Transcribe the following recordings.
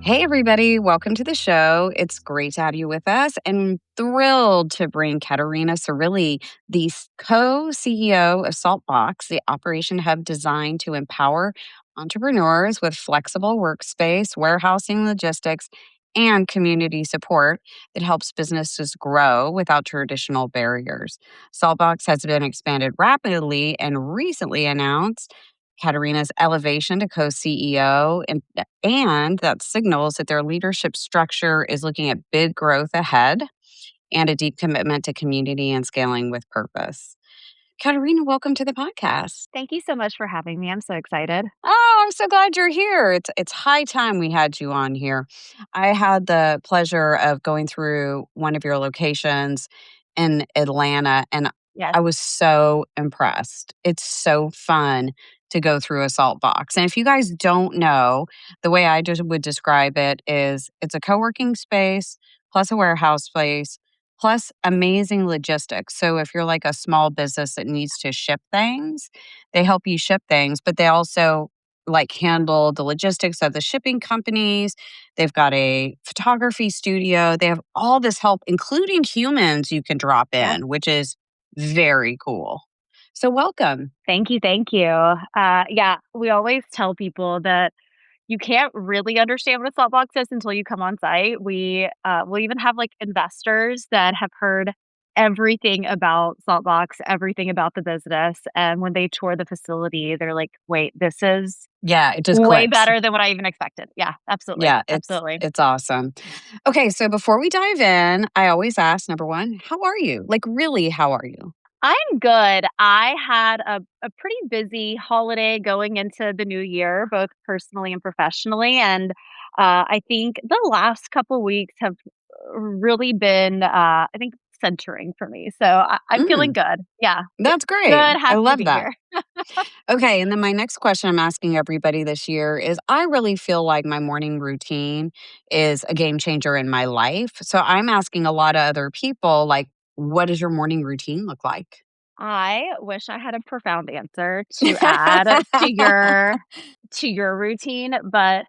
Hey, everybody. Welcome to the show. It's great to have you with us and thrilled to bring Katerina Cirilli, the co CEO of Saltbox, the operation hub designed to empower entrepreneurs with flexible workspace, warehousing logistics, and community support that helps businesses grow without traditional barriers. Saltbox has been expanded rapidly and recently announced Katerina's elevation to co CEO, and that signals that their leadership structure is looking at big growth ahead and a deep commitment to community and scaling with purpose. Katerina, welcome to the podcast. Thank you so much for having me. I'm so excited. Oh, I'm so glad you're here. It's high time we had you on here. I had the pleasure of going through one of your locations in Atlanta, and Yes. I was so impressed. It's so fun to go through a salt box. And if you guys don't know, the way I just would describe it is it's a co-working space plus a warehouse space plus amazing logistics. So if you're like a small business that needs to ship things, they help you ship things, but they also like handle the logistics of the shipping companies. They've got a photography studio. They have all this help, including humans you can drop Yeah. in, which is very cool. So welcome. Thank you. Thank you. Yeah, we always tell people that you can't really understand what a Saltbox is until you come on site. We'll even have like investors that have heard everything about Saltbox, everything about the business. And when they tour the facility, they're like, wait, this is Yeah, it just way clicks. better than what I even expected. Yeah, absolutely. Yeah, it's Absolutely. it's awesome. Okay, so before we dive in, I always ask number 1, how are you? Like really, how are you? I'm good. I had a pretty busy holiday going into the new year, both personally and professionally. And I think the last couple weeks have really been, I think, centering for me. So I'm feeling Mm, good. Yeah. that's great. Good. I Happy to love be that. here. Okay, and then my next question I'm asking everybody this year is I really feel like my morning routine is a game changer in my life. So I'm asking a lot of other people, like, what does your morning routine look like? I wish I had a profound answer to add to your routine, but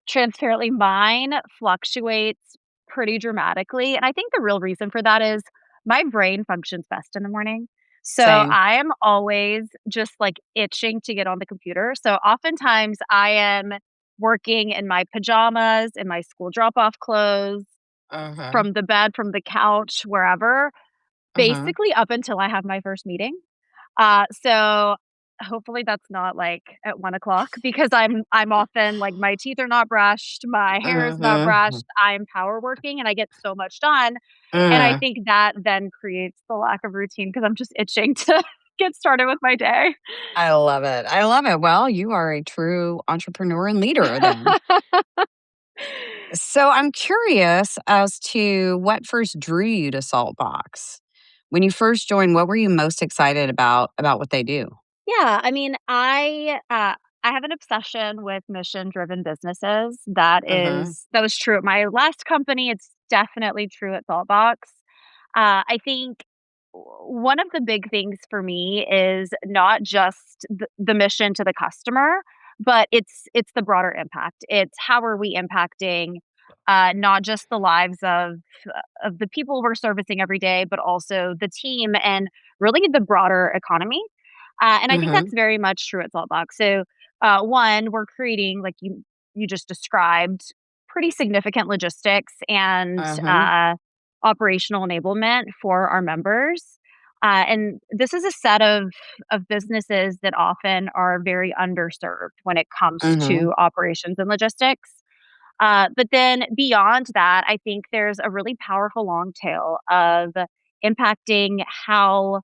transparently mine fluctuates pretty dramatically. And I think the real reason for that is my brain functions best in the morning. So Same. I am always just like itching to get on the computer. So oftentimes I am working in my pajamas, in my school drop off clothes, Uh-huh. from the bed, from the couch, wherever, Uh-huh. basically up until I have my first meeting. So hopefully that's not like at 1 o'clock because I'm often like my teeth are not brushed, my hair is not Uh-huh. brushed, I'm power working and I get so much done. And I Uh, think that then creates the lack of routine because I'm just itching to get started with my day. I love it. I love it. Well, you are a true entrepreneur and leader then. So I'm curious as to what first drew you to Saltbox. When you first joined, what were you most excited about what they do? Yeah, I mean, I have an obsession with mission-driven businesses. Uh-huh. That was true at my last company. It's definitely true at Saltbox. I think one of the big things for me is not just the mission to the customer, but it's the broader impact. It's how are we impacting not just the lives of the people we're servicing every day, but also the team and really the broader economy. And I think Uh-huh. that's very much true at Saltbox. So, one, we're creating, like you just described, pretty significant logistics and Uh-huh. operational enablement for our members. And this is a set of businesses that often are very underserved when it comes Uh-huh. to operations and logistics. But then beyond that, I think there's a really powerful long tail of impacting how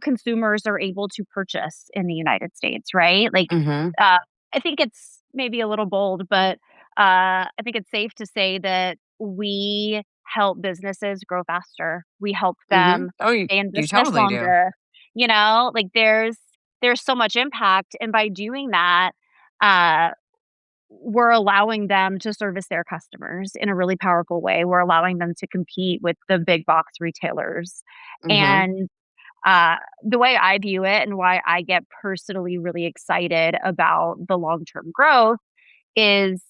consumers are able to purchase in the United States, right? Like, Uh-huh. I think it's maybe a little bold, but I think it's safe to say that we help businesses grow faster. We help Uh-huh. them Oh, stay in you business totally do. longer. Like there's so much impact, and by doing that, uh, we're allowing them to service their customers in a really powerful way. We're allowing them to compete with the big box retailers. Uh-huh. And the way I view it and why I get personally really excited about the long term growth is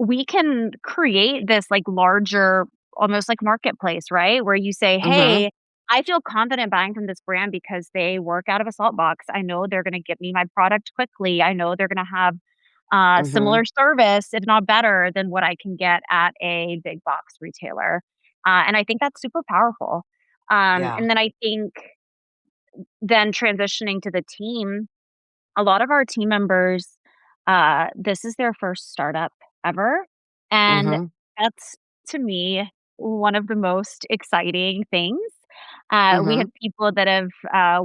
we can create this like larger, almost like marketplace, right? Where you say, Mhm. hey, I feel confident buying from this brand because they work out of a salt box. I know they're going to get me my product quickly. I know they're going to have Mhm. similar service, if not better, than what I can get at a big box retailer. And I think that's super powerful. Yeah. And then I think then transitioning to the team, a lot of our team members, this is their first startup ever, and Mhm. that's, to me, one of the most exciting things. We Mhm. had people that have,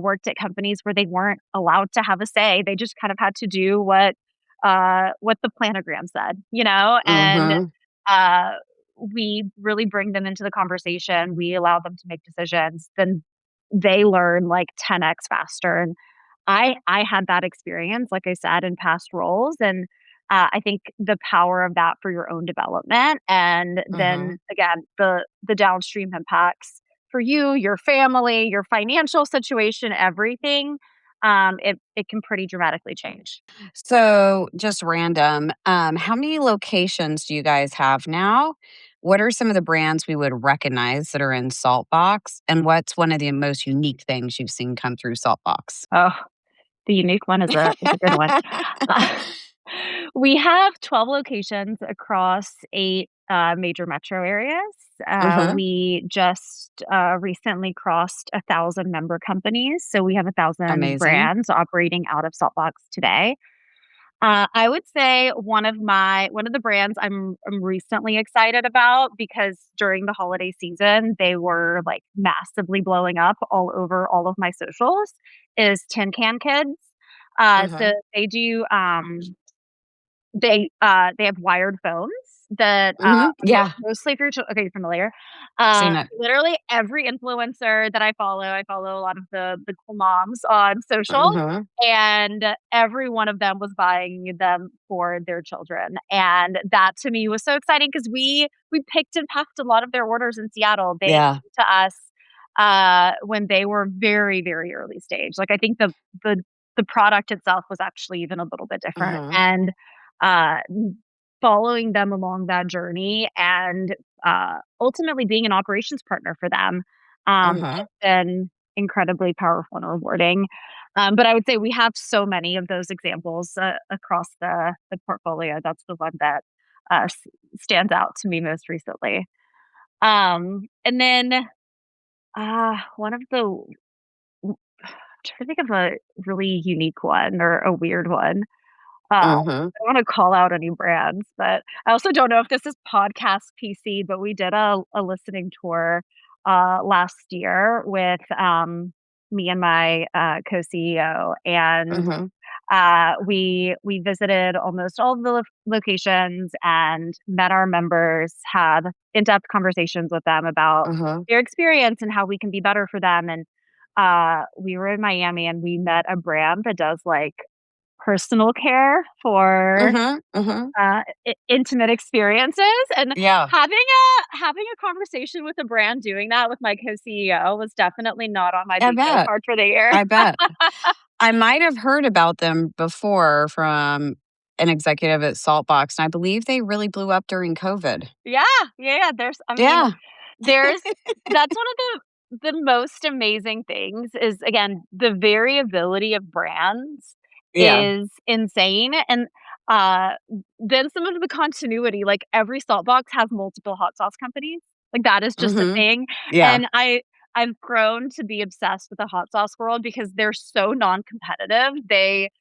worked at companies where they weren't allowed to have a say, they just kind of had to do what the planogram said, you know, and, Mhm. uh, we really bring them into the conversation, we allow them to make decisions, then they learn, like, 10x faster, and I had that experience, like I said, in past roles, and, I think the power of that for your own development, and then, Mhm. again, the downstream impacts for you, your family, your financial situation, everything, it can pretty dramatically change. So, just random, how many locations do you guys have now? What are some of the brands we would recognize that are in Saltbox? And what's one of the most unique things you've seen come through Saltbox? Oh, the unique one is a good one. We have 12 locations across 8, major metro areas. Mhm. We just, recently crossed 1,000 member companies, so we have 1,000 Amazing. brands operating out of Saltbox today. I would say one of the brands I'm recently excited about because during the holiday season, they were, like, massively blowing up all over all of my socials, is Tin Can Kids. So Mhm. they do, they have wired phones that, Mhm. are Yeah. mostly for okay, you're familiar. Seen it. Literally every influencer that I follow a lot of the cool moms on social, Mhm. and every one of them was buying them for their children, and that to me was so exciting because we picked and packed a lot of their orders in Seattle. They Yeah. came to us, when they were very, very early stage. Like, I think the the product itself was actually even a little bit different, Mhm. and uh, following them along that journey and, ultimately being an operations partner for them, Mhm. has been incredibly powerful and rewarding. But I would say we have so many of those examples, across the portfolio. That's the one that, stands out to me most recently. And then, one of the I'm trying to think of a really unique one or a weird one. Mhm. I don't wanna call out any brands, but I also don't know if this is podcast PC, but we did a listening tour, last year with, me and my, co-CEO, and, Mhm. we visited almost all of the locations and met our members, had in-depth conversations with them about Mhm. their experience and how we can be better for them, and, we were in Miami, and we met a brand that does, like, personal care for, Mhm. Mhm. intimate experiences, and Yeah. having a conversation with a brand doing that with my co-CEO was definitely not on my I bingo bet. card for the year. I bet. I might have heard about them before from an executive at Saltbox, and I believe they really blew up during COVID. Yeah, yeah, there's I mean, Yeah. there's that's one of the most amazing things is, again, the variability of brands Yeah. is insane, and, then some of the continuity, like, every salt box has multiple hot sauce companies, like, that is just a Mhm. thing, Yeah. and I've grown to be obsessed with the hot sauce world because they're so non-competitive.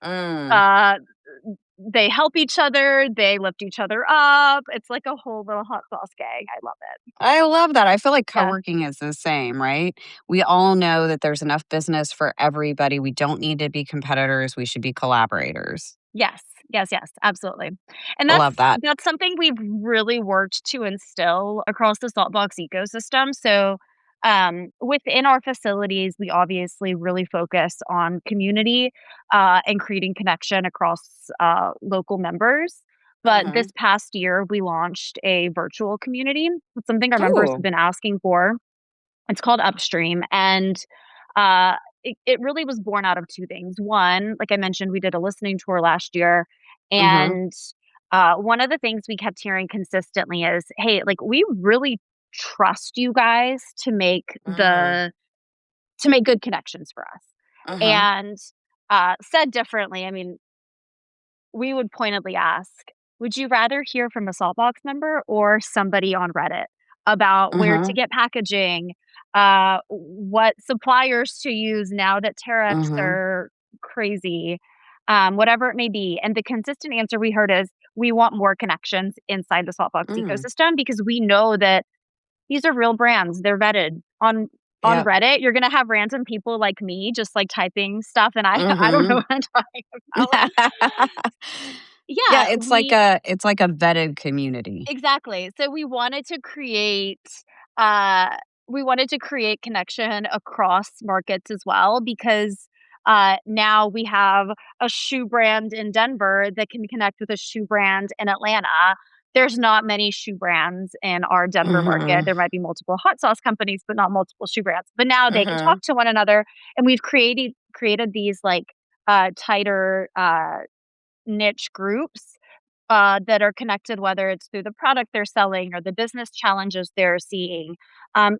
Mm. Uh they help each other, they lift each other up, it's like a whole little hot sauce gang, I love it. I love that. I feel like Yeah. coworking is the same, right? We all know that there's enough business for everybody. We don't need to be competitors. We should be collaborators. Yes. Yes, yes, absolutely. And I love that. that's something we've really worked to instill across the Saltbox ecosystem. So, within our facilities, we obviously really focus on community, and creating connection across, local members. But this Mhm. past year, we launched a virtual community. It's something our members have Cool. been asking for. It's called Upstream, and, it really was born out of 2 things. One, like I mentioned, we did a listening tour last year, Mhm. and, one of the things we kept hearing consistently is, "Hey, like, we really trust you guys Mm. to make good connections for us." Uh-huh. And, said differently, I mean, we would pointedly ask, "Would you rather hear from a Saltbox member or somebody on Reddit about where to Uh-huh. get packaging, what suppliers to use now that tariffs Uh-huh. are crazy?" Whatever it may be. And the consistent answer we heard is, "We want more connections inside the Saltbox Mm. ecosystem because we know that these are real brands, they're vetted." On Yep. Reddit, you're gonna have random people like me just, like, typing stuff, and I don't know Mhm. what I'm talking about. Yeah, Yeah, it's like a vetted community. exactly. So uh, we wanted to create connection across markets as well because, now we have a shoe brand in Denver that can connect with a shoe brand in Atlanta. There's not many shoe brands in our Denver market. Mhm. There might be multiple hot sauce companies, but not multiple shoe brands. But now they can Mhm. talk to one another, and we've created these, like, tighter, niche groups that are connected, whether it's through the product they're selling or the business challenges they're seeing,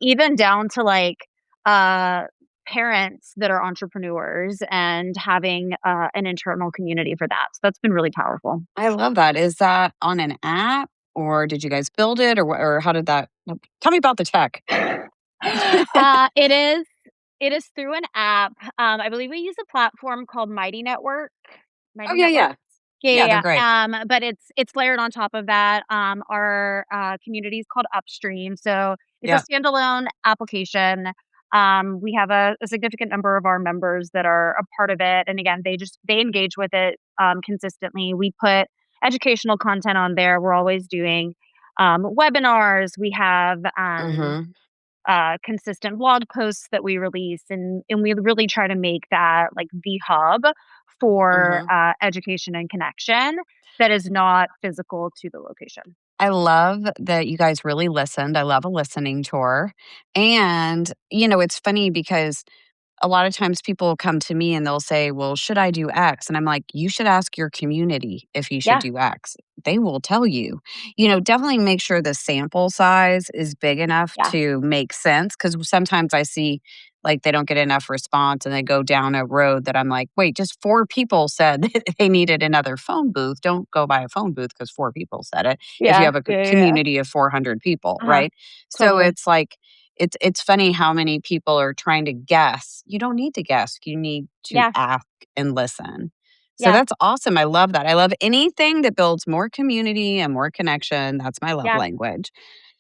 even down to like uh, parents that are entrepreneurs and having an internal community for that. So that's been really powerful. I love that. Is that on an app, or did you guys build it, or or how did that tell me about the tech. It is. It is through an app. I believe we use a platform called Oh, Mighty yeah, Networks. yeah. Yeah, Yeah, they're yeah, great. yeah. But it's layered on top of that. Our community is called Upstream, so it's a Yeah. standalone application. We have a significant number of our members that are a part of it, and again, they engage with it consistently. We put educational content on there. We're always doing webinars. We have Mhm. consistent blog posts that we release, and we really try to make that like the hub for Mhm. education and connection that is not physical to the location. I love that you guys really listened. I love a listening tour. And, it's funny because a lot of times people come to me and they'll say, "Well, should I do X?" And I'm like, "You should ask your community if you should Yeah, do X. They will tell you." Definitely make sure the sample size is big enough yeah, to make sense, cuz sometimes I see like they don't get enough response and they go down a road that I'm like, "Wait, just four people said that they needed another phone booth. Don't go buy a phone booth cuz four people said it if you yeah, have a yeah, yeah, yeah. community of 400 people, Uh-huh. right?" So Totally. it's like it's funny how many people are trying to guess. You don't need to guess. You need to Yeah, ask and listen. So yeah, that's awesome. I love that. I love anything that builds more community and more connection. That's my love yeah, language.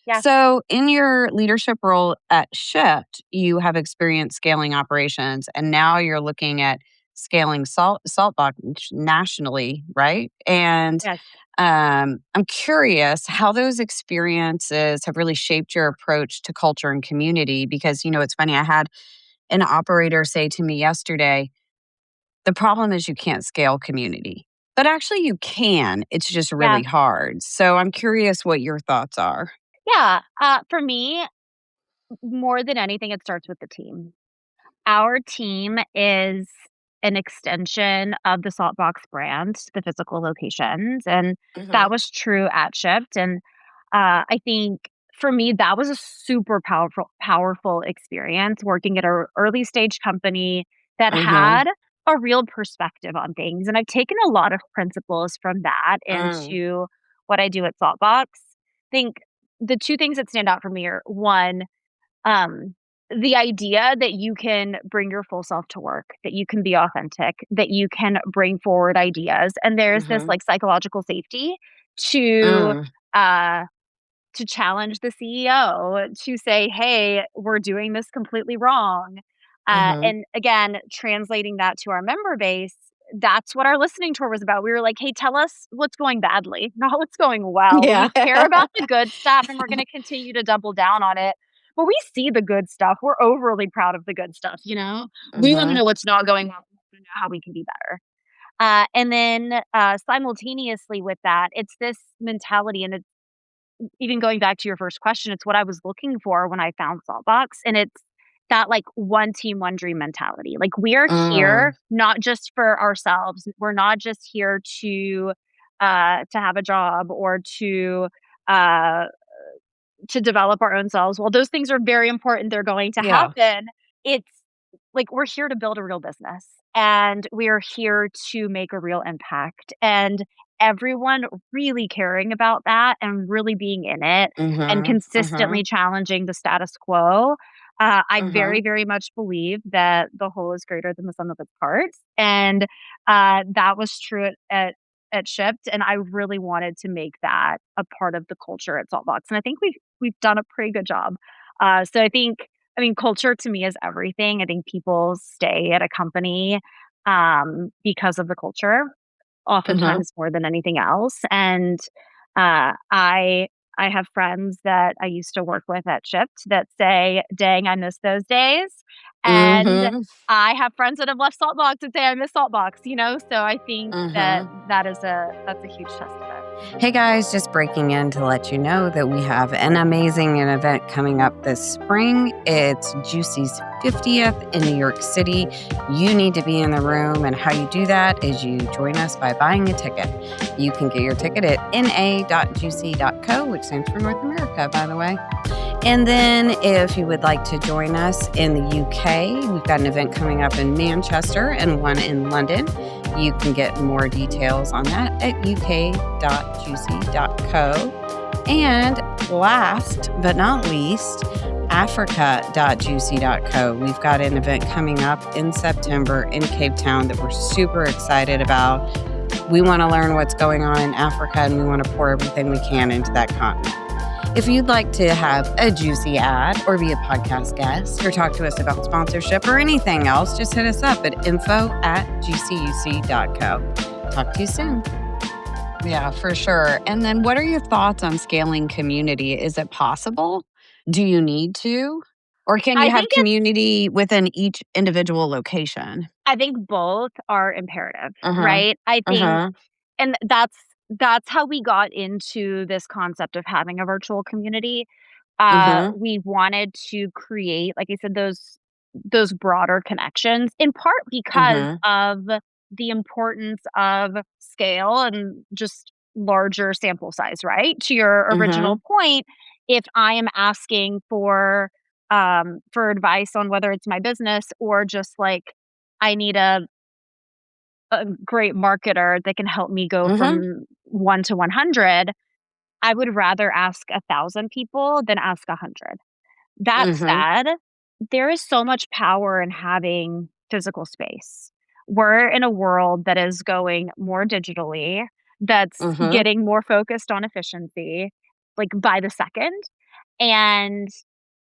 yeah, So, in your leadership role at Shift, you have experience scaling operations, and now you're looking at scaling Saltbox nationally, right? And yes, I'm curious how those experiences have really shaped your approach to culture and community. Because it's funny. I had an operator say to me yesterday, "The problem is you can't scale community." But actually, you can. It's just yeah, really hard. So I'm curious what your thoughts are. yeah. For me, more than anything, it starts with the team. Our team is an extension of the Saltbox brand, the physical locations, and that Hmm. was true at Shipt, and, I think for me, that was a super powerful experience working at a early stage company that Hmm. had a real perspective on things, and I've taken a lot of principles from that Mm. into what I do at Saltbox. Think the 2 things that stand out for me are, 1, um, the idea that you can bring your full self to work, that you can be authentic, that you can bring forward ideas, and there's this, Mhm. like, psychological safety to, Mm. uh to challenge the CEO, to say, "Hey, we're doing this completely wrong." Mhm. And again, translating that to our member base, that's what our listening tour was about. We were like, "Hey, tell us what's going badly, not what's going well. Yeah. We care about the good stuff, and we're gonna continue to double down on it." But we see the good stuff. We're overly proud of the good stuff, you know? We wanna Mhm. know what's not going well. We wanna know how we can be better. And then, simultaneously with that, it's this mentality, and even going back to your first question, it's what I was looking for when I found Saltbox, and it's that, like, one team, one dream mentality. Like, we are Mm. here not just for ourselves. We're not just here to, to have a job or uh, to develop our own selves. While those things are very important, they're going to Yeah. happen. It's like we're here to build a real business and we're here to make a real impact. And everyone really caring about that and really being in it and Mhm. consistently Mhm. challenging the status quo. I very, Mhm. very much believe that the whole is greater than the sum of its parts. And that was true at Shipped, and I really wanted to make that a part of the culture at Saltbox, and I think we've done a pretty good job. So I mean, culture to me is everything. I think people stay at a company because of the culture, Mhm. oftentimes more than anything else. And uh, I I have friends that I used to work with at Shipped that say, "Dang, I miss those days," and Mhm. I have friends that have left Saltbox and say, "I miss Saltbox," you know. So I think that Mhm. that's a huge testament. Hey guys, just breaking in to let you know that we have an amazing event coming up this spring. It's Juicy's 50th in New York City. You need to be in the room, and how you do that is you join us by buying a ticket. You can get your ticket at na.juicy.co, which stands for North America, by the way. And then, if you would like to join us in the UK, we've got an event coming up in Manchester and one in London. You can get more details on that at uk.juicy.co. And last but not least, africa.juicy.co. We've got an event coming up in September in Cape Town that we're super excited about. We want to learn what's going on in Africa, and we want to pour everything we can into that continent. If you'd like to have a juicy ad or be a podcast guest or talk to us about sponsorship or anything else, just hit us up at info@gcuc.co. Talk to you soon. Yeah, for sure. And then what are your thoughts on scaling community? Is it possible? Do you need to? Or can you I have think it's community within each individual location? I think both are imperative, Uh-huh. right? I think Uh-huh. and that's how we got into this concept of having a virtual community. Uh-huh. We wanted to create, like I said, those broader connections, in part because Uh-huh. of the importance of scale and just larger sample size, right? To your Uh-huh. original point, if I am asking for advice on whether it's my business or just like I need a great marketer that can help me go Uh-huh. from 1 to 100, I would rather ask 1,000 people than ask 100. That Uh-huh. said, there is so much power in having physical space. We're in a world that is going more digitally, that's Uh-huh. getting more focused on efficiency, like, by the second, and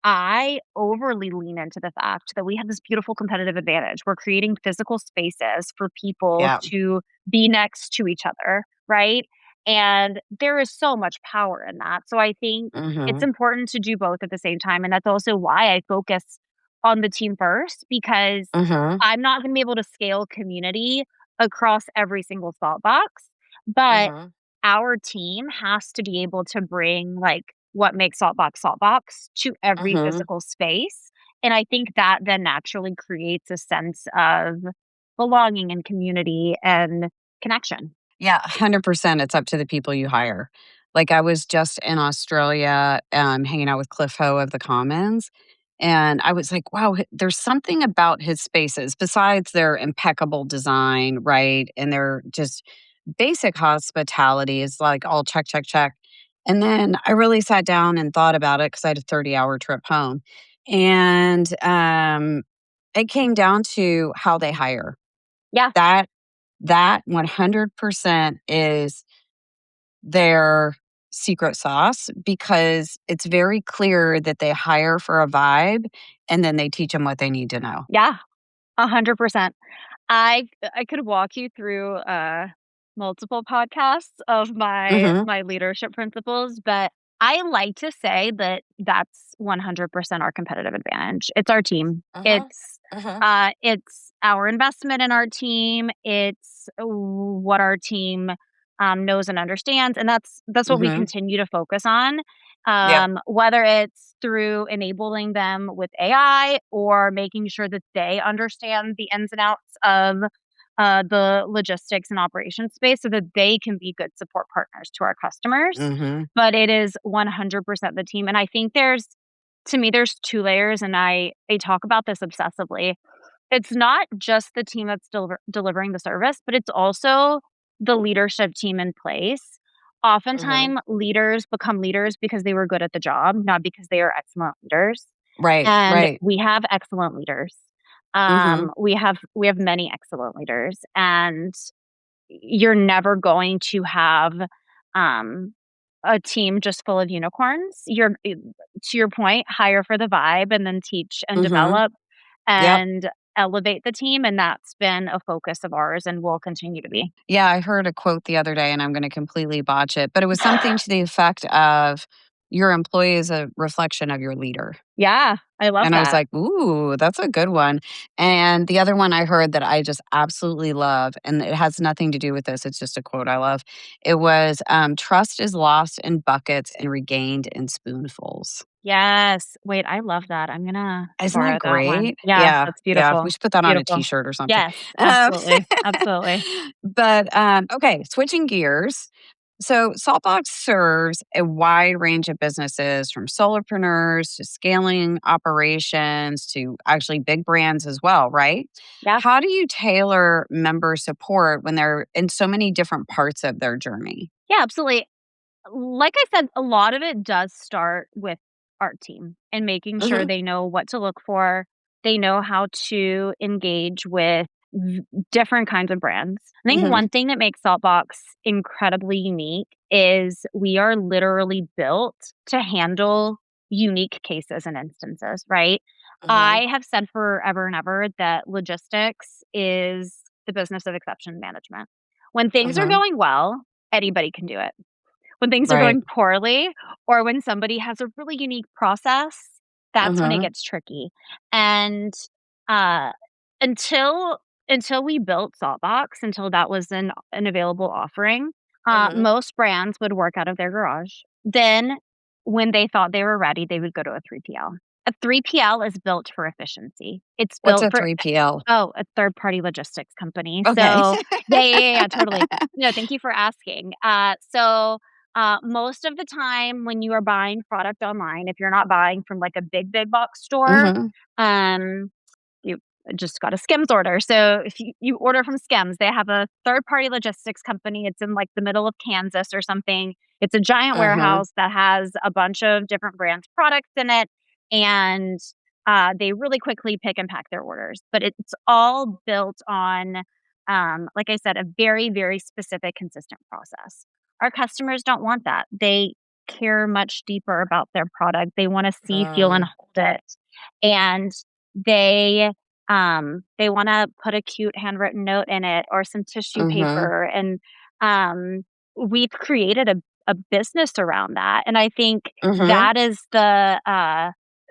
I overly lean into the fact that we have this beautiful competitive advantage. We're creating physical spaces for people Yeah. to be next to each other, right? And there is so much power in that. So I think it's Uh-huh. important to do both at the same time. And that's also why I focus on the team first, because Uh-huh. I'm not going to be able to scale community across every single thought box. But Uh-huh. our team has to be able to bring, like, what makes Saltbox to every Uh-huh. physical space, and I think that then naturally creates a sense of belonging and community and connection. Yeah, 100%. It's up to the people you hire. Like, I was just in Australia, hanging out with Cliff Ho of the Commons, and I was like, wow, there's something about his spaces besides their impeccable design, right? And their just basic hospitality is like all check, check, check. And then I really sat down and thought about it because I had a 30-hour trip home. And it came down to how they hire. Yeah, That that 100% is their secret sauce because it's very clear that they hire for a vibe and then they teach them what they need to know. yeah, 100%. I could walk you through, multiple podcasts of Mhm. my leadership principles, but I like to say that that's 100% our competitive advantage. It's our team. Mhm. Mhm. It's our investment in our team. It's what our team, knows and understands, and that's what we Mhm. continue to focus on, Yep. whether it's through enabling them with AI or making sure that they understand the ins and outs of the logistics and operations space so that they can be good support partners to our customers. Mhm. But it is 100% the team. And I think to me, there's two layers, and I talk about this obsessively. It's not just the team that's delivering the service, but it's also the leadership team in place. Mhm. Oftentimes, leaders become leaders because they were good at the job, not because they are excellent leaders. Right, And right. we have excellent leaders. Mhm. We have many excellent leaders, and you're never going to have um, a team just full of unicorns. To your point, hire for the vibe and then teach and Mhm. develop Yep. and elevate the team, and that's been a focus of ours and will continue to be. Yeah, I heard a quote the other day, and I'm gonna completely botch it, but it was something to the effect of, "Your employee is a reflection of your leader." Yeah, I love And I was that. like, "Ooh, that's a good one." And the other one I heard that I just absolutely love, and it has nothing to do with this, it's just a quote I love. It was, "Trust is lost in buckets and regained in spoonfuls." Yes. Wait, I love that. I'm gonna Isn't that borrow that one. great? Yeah, Yeah, that's yeah, we beautiful. should put that on a Beautiful. t-shirt or something. Yes, Um, absolutely. Absolutely. okay, switching gears. So, Saltbox serves a wide range of businesses from solopreneurs to scaling operations to actually big brands as well, right? Yeah. How do you tailor member support when they're in so many different parts of their journey? Yeah, absolutely. Like I said, a lot of it does start with our team and making sure Hmm. they know what to look for. They know how to engage with different kinds of brands. I think Hmm. one thing that makes Saltbox incredibly unique is we are literally built to handle unique cases and instances, right? Hmm. I have said forever and ever that logistics is the business of exception management. When things are Hmm. going well, anybody can do it. When things are Right. going poorly or when somebody has a really unique process, that's when it Hmm. gets tricky. And, uh, until until we built Saltbox, until that was an available offering, Hmm. most brands would work out of their garage. Then when they thought they were ready, they would go to a 3PL. A 3PL is built for efficiency. It's What's built a for 3PL? a third-party logistics company. Okay. So yeah, totally. No, thank you for asking. Most of the time when you are buying product online, if you're not buying from like a big box store, Hmm. um, you just got a Skims order. So if you order from Skims, they have a third party logistics company. It's in like the middle of Kansas or something. It's a giant Hmm. warehouse that has a bunch of different brands products in it. And they really quickly pick and pack their orders. But it's all built on, like I said, a very specific, consistent process. Our customers don't want that. They care much deeper about their product. They want to see, feel, and hold it. And they wanna put a cute handwritten note in it or some tissue Hmm. paper, and, um, we've created a business around that, and I think Hmm. that is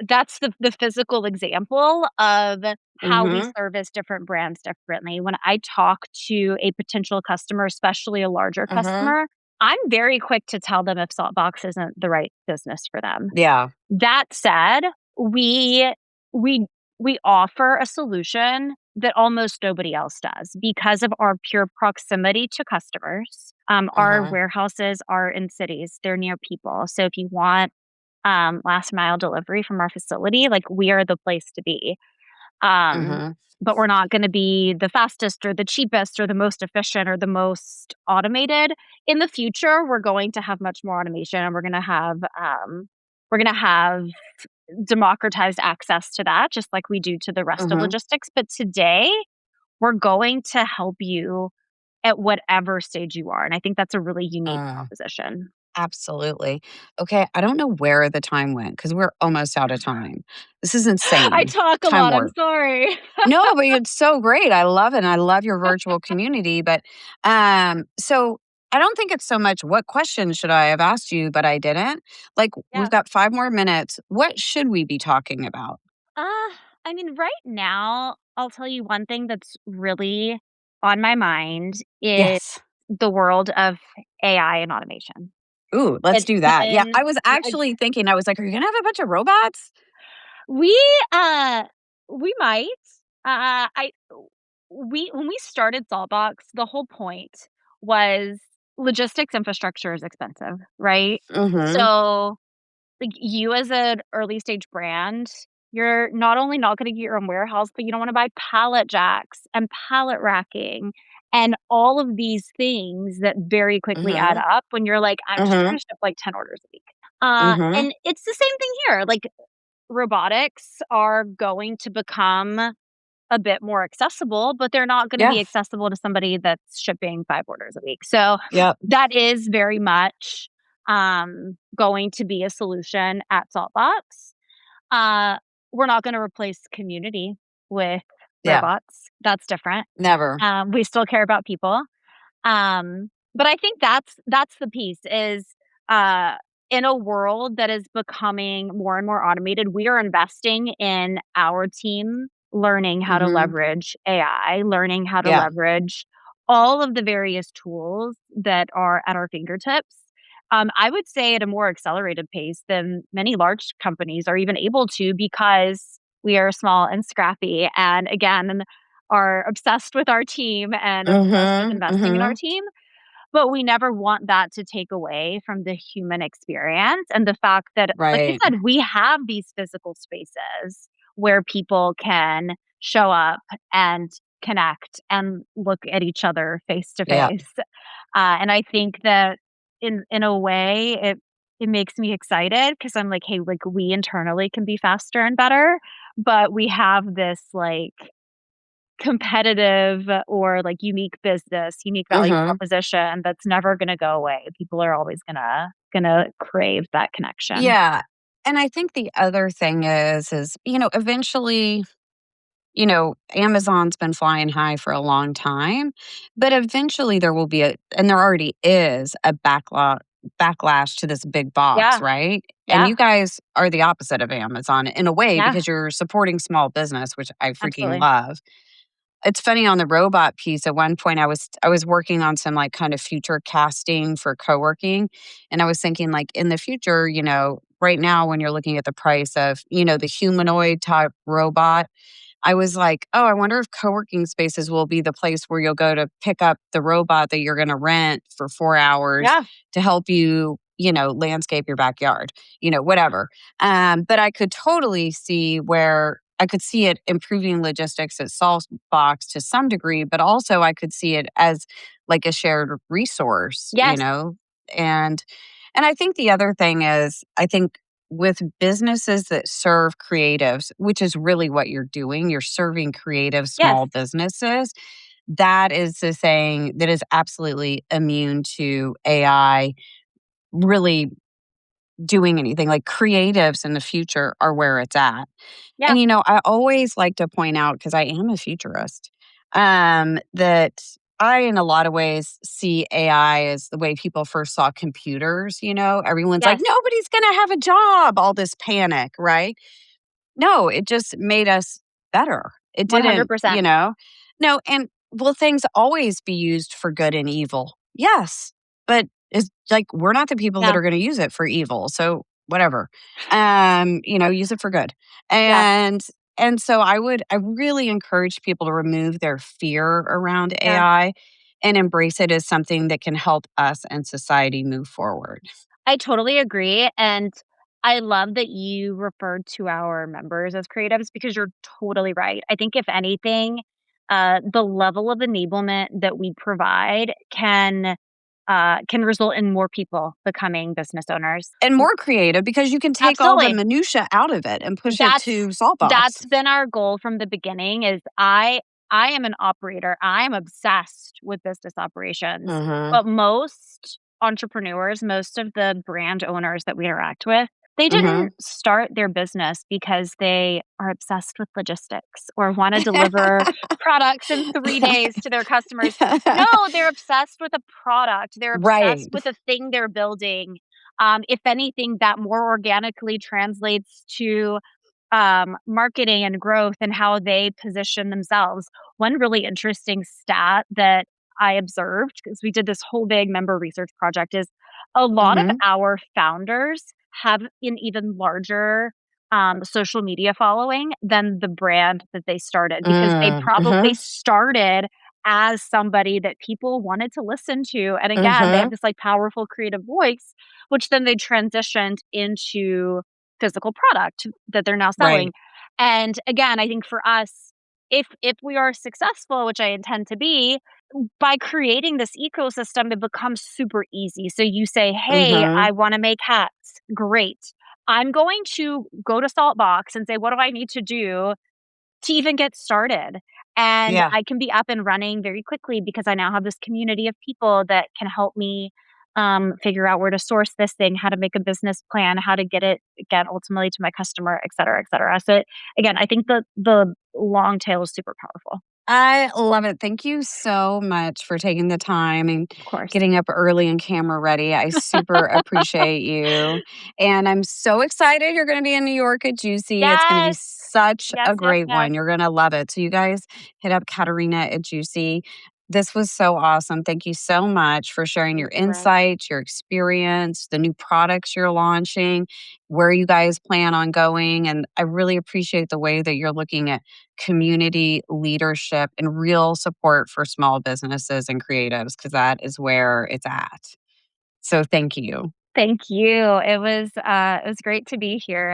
that's the physical example of how we Hmm. service different brands differently. When I talk to a potential customer, especially a larger Hmm. customer, I'm very quick to tell them if Saltbox isn't the right business for them. Yeah. That said, we we we offer a solution that almost nobody else does because of our pure proximity to customers. Our Mhm, warehouses are in cities; they're near people. So if you want last mile delivery from our facility, like we are the place to be. Um, mhm, but we're not going to be the fastest or the cheapest or the most efficient or the most automated. In the future, we're going to have much more automation, and we're going to have democratized access to that, just like we do to the rest of mhm. logistics. But today, we're going to help you at whatever stage you are. And I think that's a really unique Uh, proposition. Absolutely. Okay, I don't know where the time went because 'cause we're almost out of time. This is I insane. talk a Time lot. I'm warp. sorry. No, but it's so great. I love it, and I love your virtual community, but, so I don't think it's so much what questions should I have asked you, but I didn't. Like, we've Yeah. got 5 more minutes. What should we be talking about? Uh, I mean, right now, I'll tell you one thing that's really on my mind is Yes. the world of AI and automation. Ooh, let's It's do that. Yeah, been I was actually thinking, I was like, "Are you gonna have a bunch of robots?" we uh we might. I when we started Saltbox, the whole point was logistics infrastructure is expensive, right? Mhm. So, like, you as an early stage brand, you're not only not gonna get your own warehouse, but you don't wanna buy pallet jacks and pallet racking and all of these things that very quickly add Mhm. up when you're like, "I'm just trying Mhm. to ship, like, 10 orders a week." Mhm. And it's the same thing here, like, robotics are going to become a bit more accessible, but they're not gonna Yeah. be accessible to somebody that's shipping 5 orders a week. So, Yep. that is very much, going to be a solution at Saltbox. Uh, we're not gonna replace community with Yeah. robots. That's different. Never. We still care about people. But I think that's the piece is, uh, in a world that is becoming more and more automated, we are investing in our team learning how to Mhm. leverage AI, learning how to Yeah. leverage all of the various tools that are at our fingertips. I would say at a more accelerated pace than many large companies are even able to because we are small and scrappy and again are obsessed with our team and obsessed with Mhm. investing in our Mhm. team, but we never want that to take away from the human experience and the fact that, like I Right. said, we have these physical spaces where people can show up and connect and look at each other face to Yeah. face. And I think that in a way, it makes me excited because I'm like, hey, like we internally can be faster and better, but we have this like competitive or, like, unique business, unique value Mhm. proposition that's never gonna go away. People are always gonna crave that connection. Yeah. And I think the other thing is, eventually, Amazon's been flying high for a long time, but eventually there will be and there already is a backlash to this big box, Yeah, right? And yeah, you guys are the opposite of Amazon in a way yeah, because you're supporting small business, which I freaking absolutely. love. It's funny on the robot piece, at one point I was working on some, like, kind of future casting for coworking, and I was thinking, like, in the future, right now when you're looking at the price of, the humanoid type robot, I was like, "Oh, I wonder if co-working spaces will be the place where you'll go to pick up the robot that you're gonna rent for 4 hours Yeah, to help you, landscape your backyard," whatever. But I could totally see where I could see it improving logistics at Saltbox to some degree, but also I could see it as like a shared resource, yes, and I think the other thing is, I think with businesses that serve creatives, which is really what you're doing, you're serving creative yes, small businesses. That is the thing that is absolutely immune to AI really doing anything. Like creatives in the future are where it's at. yeah, And I always like to point out, because I am a futurist, that I, in a lot of ways, see AI as the way people first saw computers. Everyone's like, yes, nobody's going to have a job, all this panic, right? No, it just made us better. It didn't, 100%. no, and will things always be used for good and evil? Yes, but it's like we're not the people that Yeah, are gonna use it for evil, so whatever. Use it for good. yeah, And so I really encourage people to remove their fear around yeah. AI and embrace it as something that can help us and society move forward. I totally agree, and I love that you referred to our members as creatives because you're totally right. I think if anything, the level of enablement that we provide can result in more people becoming business owners. And more creative because you can take all the Absolutely. minutia out of it and push it That's to Saltbox. that's been our goal from the beginning is I am an operator. I am obsessed with business operations. Mhm. But most entrepreneurs, most of the brand owners that we interact with, they Mhm. didn't start their business because they are obsessed with logistics or want to deliver products in 3 days to their customers. No, they're obsessed with a product. They're obsessed Right. with the thing they're building. If anything, that more organically translates to marketing and growth and how they position themselves. One really interesting stat that I observed, because we did this whole big member research project, is a lot of Mhm. our founders have an even larger social media following than the brand that they started because they Mhm. started as somebody that people wanted to listen to. And again, they have Mhm. this like powerful creative voice, which then they transitioned into physical product that they're now selling. Right. And again, I think for us, if we are successful, which I intend to be, by creating this ecosystem, it becomes super easy. So you say, "Hey, Mhm. I wanna make hats." Great. I'm going to go to Saltbox and say, "What do I need to do to even get started?" And Yeah. I can be up and running very quickly because I now have this community of people that can help me, figure out where to source this thing, how to make a business plan, how to get it again ultimately to my customer, et cetera, et cetera. So, again, I think the long tail is super powerful. I love it. Thank you so much for taking the time and Of course. getting up early and camera ready. I super appreciate you. And I'm so excited you're going to be in New York at Juicy. It's going to be Yes. such Yes, a yes, great yes. one. You're going to love it. So, you guys hit up Katerina at Juicy. This was so awesome. Thank you so much for sharing your Thank you, Liz. insights, your experience, the new products you're launching, where you guys plan on going. And I really appreciate the way that you're looking at community leadership and real support for small businesses and creatives because that is where it's at. So thank you. Thank you. It was great to be here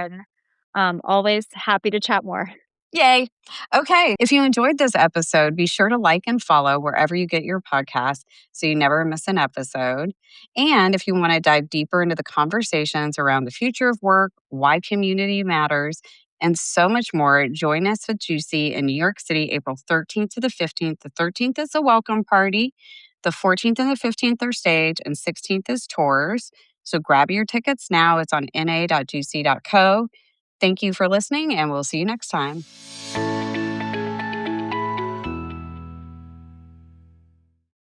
and, always happy to chat more. Yay. Okay. If you enjoyed this episode, be sure to like and follow wherever you get your podcast so you never miss an episode. And if you want to dive deeper into the conversations around the future of work, why community matters, and so much more, join us with Juicy in New York City, April 13th to the 15th. The 13th is a welcome party, the 14th and the 15th are stage, and 16th is tours. So grab your tickets now. It's on na.juicy.co. Thank you for listening, and we'll see you next time.